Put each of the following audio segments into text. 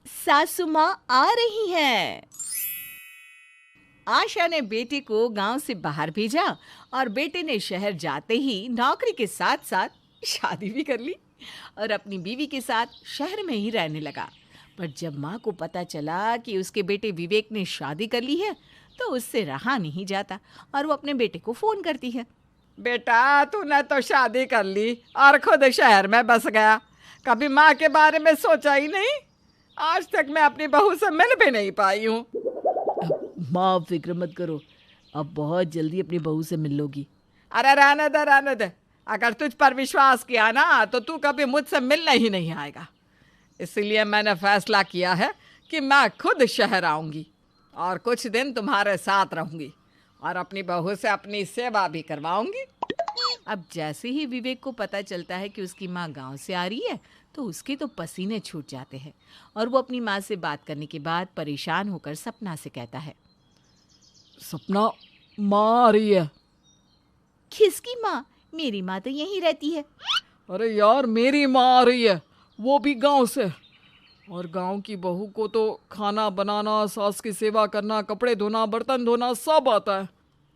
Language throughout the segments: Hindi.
सासू माँ आ रही हैं। आशा ने बेटे को गांव से बाहर भेजा और बेटे ने शहर जाते ही नौकरी के साथ साथ शादी भी कर ली और अपनी बीवी के साथ शहर में ही रहने लगा। पर जब माँ को पता चला कि उसके बेटे विवेक ने शादी कर ली है तो उससे रहा नहीं जाता और वो अपने बेटे को फोन करती है। बेटा, तूने तो शादी कर ली और खुद शहर में बस गया। कभी माँ के बारे में सोचा ही नहीं। आज तक मैं अपनी बहू से मिल भी नहीं पाई हूँ। माँ आप फिक्र मत करो, अब बहुत जल्दी अपनी बहू से मिल लोगी। अरे रहने दे। अगर तुझ पर विश्वास किया ना तो तू कभी मुझसे मिलने ही नहीं आएगा। इसलिए मैंने फैसला किया है कि मैं खुद शहर आऊँगी और कुछ दिन तुम्हारे साथ रहूँगी और अपनी बहू से अपनी सेवा भी करवाऊँगी। अब जैसे ही विवेक को पता चलता है कि उसकी माँ गांव से आ रही है तो उसके तो पसीने छूट जाते हैं और वो अपनी माँ से बात करने के बाद परेशान होकर सपना से कहता है। सपना, माँ आ रही है? किसकी माँ? मेरी माँ तो यहीं रहती है। अरे यार, मेरी माँ आ रही है, वो भी गांव से। और गांव की बहू को तो खाना बनाना, सास की सेवा करना, कपड़े धोना, बर्तन धोना सब आता है।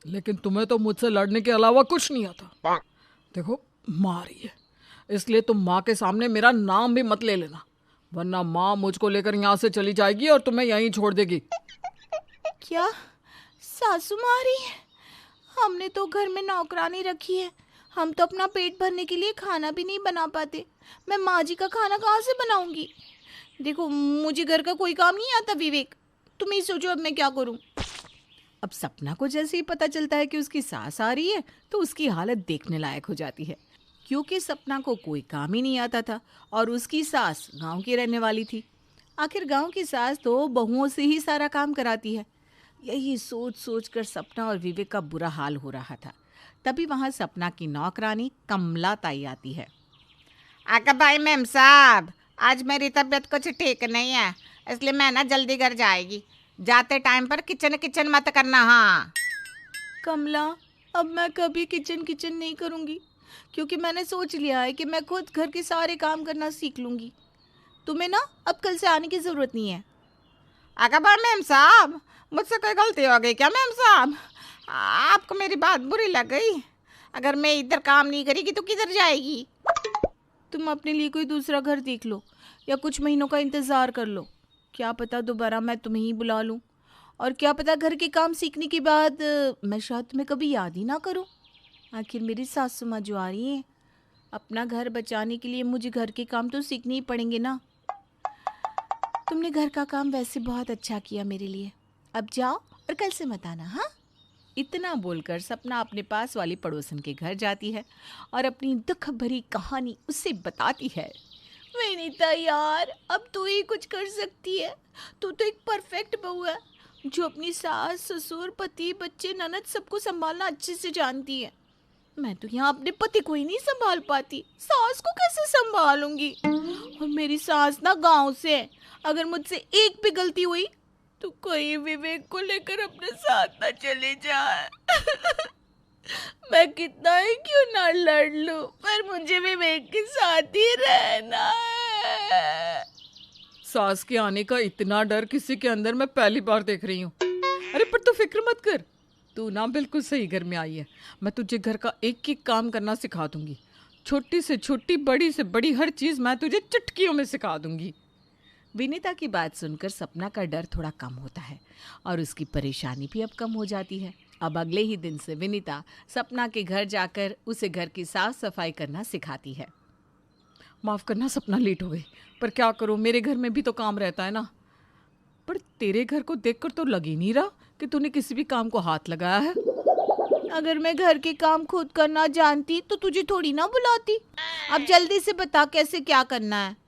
लेकिन तुम्हें तो मुझसे लड़ने के अलावा कुछ नहीं आता। देखो, माँ आ रही है, इसलिए तुम माँ के सामने मेरा नाम भी मत ले लेना, वरना माँ मुझको लेकर यहाँ से चली जाएगी और तुम्हें यहीं छोड़ देगी। क्या सासू माँ आ रही है? हमने तो घर में नौकरानी रखी है, हम तो अपना पेट भरने के लिए खाना भी नहीं बना पाते। मैं माँ जी का खाना कहाँ से बनाऊंगी? देखो, मुझे घर का कोई काम नहीं आता। विवेक, तुम ही सोचो अब मैं क्या करूं। अब सपना को जैसे ही पता चलता है कि उसकी सास आ रही है तो उसकी हालत देखने लायक हो जाती है, क्योंकि सपना को कोई काम ही नहीं आता था और उसकी सास गांव की रहने वाली थी। आखिर गांव की सास तो बहुओं से ही सारा काम कराती है। यही सोच सोच कर सपना और विवेक का बुरा हाल हो रहा था। तभी वहां सपना की नौकरानी कमला ताई आती है। आका भाई मैम साहब, आज मेरी तबीयत कुछ ठीक नहीं है, इसलिए मैं ना जल्दी घर जाएगी। जाते टाइम पर किचन किचन मत करना। हाँ कमला, अब मैं कभी किचन किचन नहीं करूँगी, क्योंकि मैंने सोच लिया है कि मैं खुद घर के सारे काम करना सीख लूँगी। तुम्हें ना अब कल से आने की ज़रूरत नहीं है। आका भाई मैम साहब, मुझसे कोई गलती हो गई क्या मैम साहब? आपको मेरी बात बुरी लग गई? अगर मैं इधर काम नहीं करेगी तो किधर जाएगी? तुम अपने लिए कोई दूसरा घर देख लो या कुछ महीनों का इंतज़ार कर लो। क्या पता दोबारा मैं तुम्हें ही बुला लूँ, और क्या पता घर के काम सीखने के बाद मैं शायद तुम्हें कभी याद ही ना करूँ। आखिर मेरी सासू माँ जो आ रही हैं, अपना घर बचाने के लिए मुझे घर के काम तो सीखने ही पड़ेंगे ना। तुमने घर का काम वैसे बहुत अच्छा किया मेरे लिए। अब जाओ और कल से मत आना। हाँ? इतना बोलकर सपना अपने पास वाली पड़ोसन के घर जाती है और अपनी दुख भरी कहानी उससे बताती है। विनीता यार, अब तू ही कुछ कर सकती है। तू तो एक परफेक्ट बहू है जो अपनी सास, ससुर, पति, बच्चे, ननद सबको संभालना अच्छे से जानती है। मैं तो यहाँ अपने पति को ही नहीं संभाल पाती, सास को कैसे संभालूंगी? और मेरी सास ना गांव से है, अगर मुझसे एक भी गलती हुई तो कोई विवेक को लेकर अपने साथ ना चले जाए। मैं कितना ही क्यों ना लड़ लूं, पर मुझे विवेक के साथ ही रहना है। सास के आने का इतना डर किसी के अंदर मैं पहली बार देख रही हूँ। अरे पर तू फिक्र मत कर, तू ना बिल्कुल सही घर में आई है। मैं तुझे घर का एक एक काम करना सिखा दूंगी। छोटी से छोटी, बड़ी से बड़ी हर चीज़ मैं तुझे चुटकियों में सिखा दूंगी। विनीता की बात सुनकर सपना का डर थोड़ा कम होता है और उसकी परेशानी भी अब कम हो जाती है। अब अगले ही दिन से विनीता सपना के घर जाकर उसे घर की साफ सफाई करना सिखाती है। माफ़ करना सपना, लेट हो गई, पर क्या करूँ, मेरे घर में भी तो काम रहता है ना। पर तेरे घर को देखकर तो लग ही नहीं रहा कि तूने किसी भी काम को हाथ लगाया है। अगर मैं घर के काम खुद करना जानती तो तुझे थोड़ी ना बुलाती। अब जल्दी से बता कैसे क्या करना है।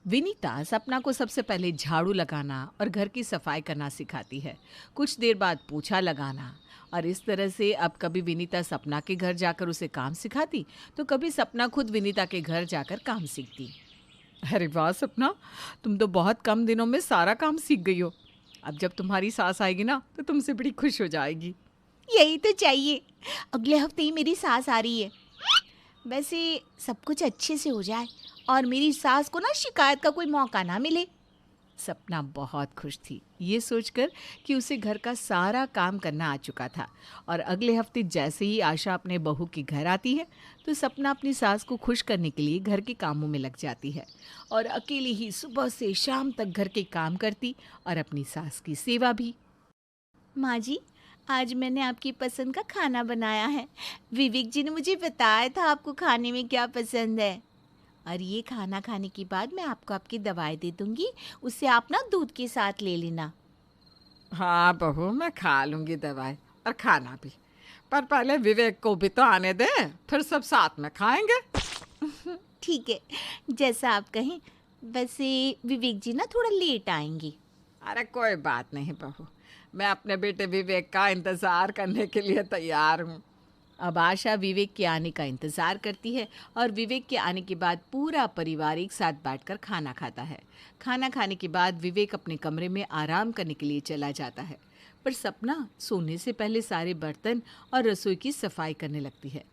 विनीता सपना को सबसे पहले झाड़ू लगाना और घर की सफाई करना सिखाती है। कुछ देर बाद पोछा लगाना, और इस तरह से अब कभी विनीता सपना के घर जाकर उसे काम सिखाती तो कभी सपना खुद विनीता के घर जाकर काम सीखती। अरे वाह सपना, तुम तो बहुत कम दिनों में सारा काम सीख गई हो। अब जब तुम्हारी सास आएगी ना तो तुमसे बड़ी खुश हो जाएगी। यही तो चाहिए। अगले हफ्ते ही मेरी सास आ रही है। वैसे सब कुछ अच्छे से हो जाए और मेरी सास को ना शिकायत का कोई मौका ना मिले। सपना बहुत खुश थी ये सोचकर कि उसे घर का सारा काम करना आ चुका था। और अगले हफ्ते जैसे ही आशा अपने बहू के घर आती है तो सपना अपनी सास को खुश करने के लिए घर के कामों में लग जाती है और अकेली ही सुबह से शाम तक घर के काम करती और अपनी सास की सेवा भी। माँ जी, आज मैंने आपकी पसंद का खाना बनाया है। विवेक जी ने मुझे बताया था आपको खाने में क्या पसंद है। और ये खाना खाने के बाद मैं आपको आपकी दवाई दे दूंगी, उसे आप ना दूध के साथ ले लेना। हाँ बहू, मैं खा लूँगी दवाई और खाना भी, पर पहले विवेक को भी तो आने दे, फिर सब साथ में खाएंगे। ठीक है, जैसा आप कहें। वैसे विवेक जी ना थोड़ा लेट आएंगे। अरे कोई बात नहीं बहू, मैं अपने बेटे विवेक का इंतज़ार करने के लिए तैयार हूँ। अब आशा विवेक के आने का इंतज़ार करती है और विवेक के आने के बाद पूरा परिवार एक साथ बैठकर खाना खाता है। खाना खाने के बाद विवेक अपने कमरे में आराम करने के लिए चला जाता है, पर सपना सोने से पहले सारे बर्तन और रसोई की सफाई करने लगती है।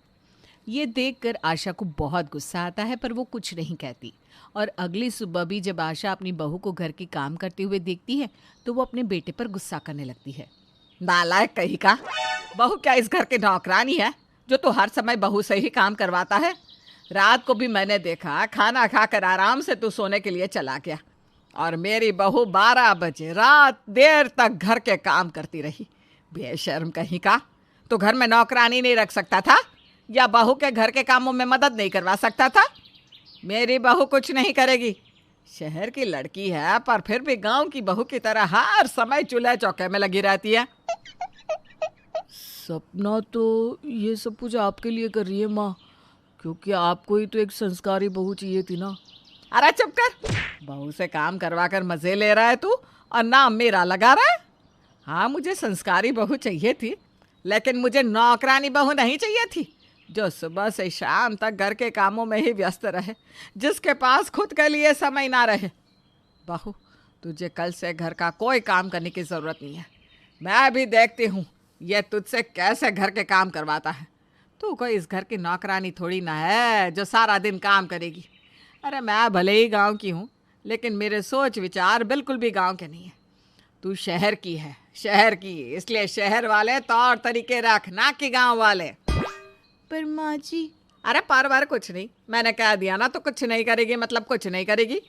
ये देखकर आशा को बहुत गुस्सा आता है, पर वो कुछ नहीं कहती। और अगली सुबह भी जब आशा अपनी बहू को घर के काम करते हुए देखती है तो वो अपने बेटे पर गुस्सा करने लगती है। नालायक कहीं का, बहू क्या इस घर की नौकरानी है जो तो हर समय बहू से ही काम करवाता है? रात को भी मैंने देखा खाना खाकर आराम से तू सोने के लिए चला गया और मेरी बहू 12 बजे रात देर तक घर के काम करती रही। बेशर्म कहीं का, तो घर में नौकरानी नहीं रख सकता था या बहू के घर के कामों में मदद नहीं करवा सकता था? मेरी बहू कुछ नहीं करेगी। शहर की लड़की है पर फिर भी गांव की बहू की तरह हर समय चूल्हे चौके में लगी रहती है। सपना तो ये सब कुछ आपके लिए कर रही है माँ, क्योंकि आपको ही तो एक संस्कारी बहू चाहिए थी ना। अरे चुप कर, बहू से काम करवा कर मजे ले रहा है तू और नाम मेरा लगा रहा है। हाँ, मुझे संस्कारी बहू चाहिए थी, लेकिन मुझे नौकरानी बहू नहीं चाहिए थी जो सुबह से शाम तक घर के कामों में ही व्यस्त रहे, जिसके पास खुद के लिए समय ना रहे। बहू, तुझे कल से घर का कोई काम करने की ज़रूरत नहीं है। मैं भी देखती हूँ ये तुझसे कैसे घर के काम करवाता है। तू कोई इस घर की नौकरानी थोड़ी ना है जो सारा दिन काम करेगी। अरे मैं भले ही गांव की हूँ, लेकिन मेरे सोच विचार बिल्कुल भी गांव के नहीं है। तू शहर की है, शहर की, इसलिए शहर वाले तौर तरीके रख, ना कि गांव वाले। पर माँ जी। अरे पर कुछ नहीं, मैंने कह दिया ना तो कुछ नहीं करेगी मतलब कुछ नहीं करेगी।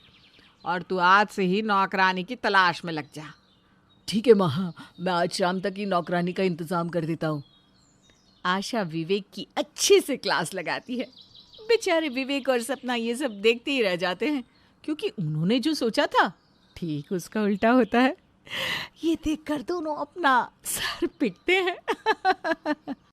और तू आज से ही नौकरानी की तलाश में लग जा। ठीक है माँ, मैं आज शाम तक ही नौकरानी का इंतज़ाम कर देता हूँ। आशा विवेक की अच्छे से क्लास लगाती है। बेचारे विवेक और सपना ये सब देखते ही रह जाते हैं, क्योंकि उन्होंने जो सोचा था ठीक उसका उल्टा होता है। ये देखकर दोनों अपना सर पीटते हैं।